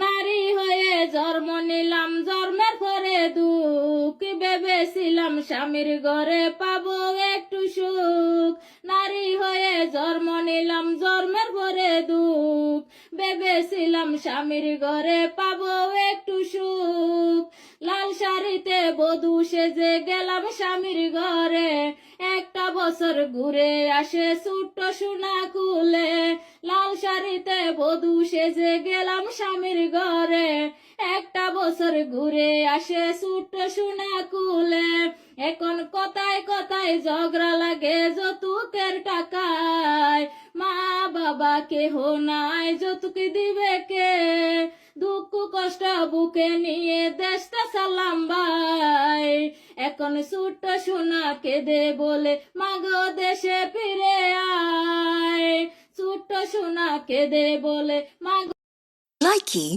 নারী হয়ে জন্ম নিলাম, জন্মের পরে দুঃখ, ভেবেছিলাম স্বামীর ঘরে পাবো একটু সুখ। নারী হয়ে জন্ম নিলাম, জন্মের পরে দুঃখ, ভেবেছিলাম স্বামীর ঘরে পাবো একটু সুখ। লাল শাড়িতে বধূ সেজে গেলাম স্বামীর ঘরে, একটা বছর ঘুরে আসে ছোট্ট সোনা কুলে। লাল শাড়িতে বধূ সেজে গেলাম স্বামীর ঘরে, একটা বছর ঘুরে আসে ছোট্ট সোনা কুলে। এখন কথায় কথায় ঝগড়া লাগে যৌতুকের টাকায়, মা বাবা কেহ নাই যৌতুক দিবে কে। দুঃখ কষ্ট বুকে নিয়ে দেশটা সালাম ভাই, এখন ছোট্ট সোনা কেঁদে বলে মাগো দেশে ফিরে আয়। ছোট্ট সোনা কেঁদে বলে মাগো। Likey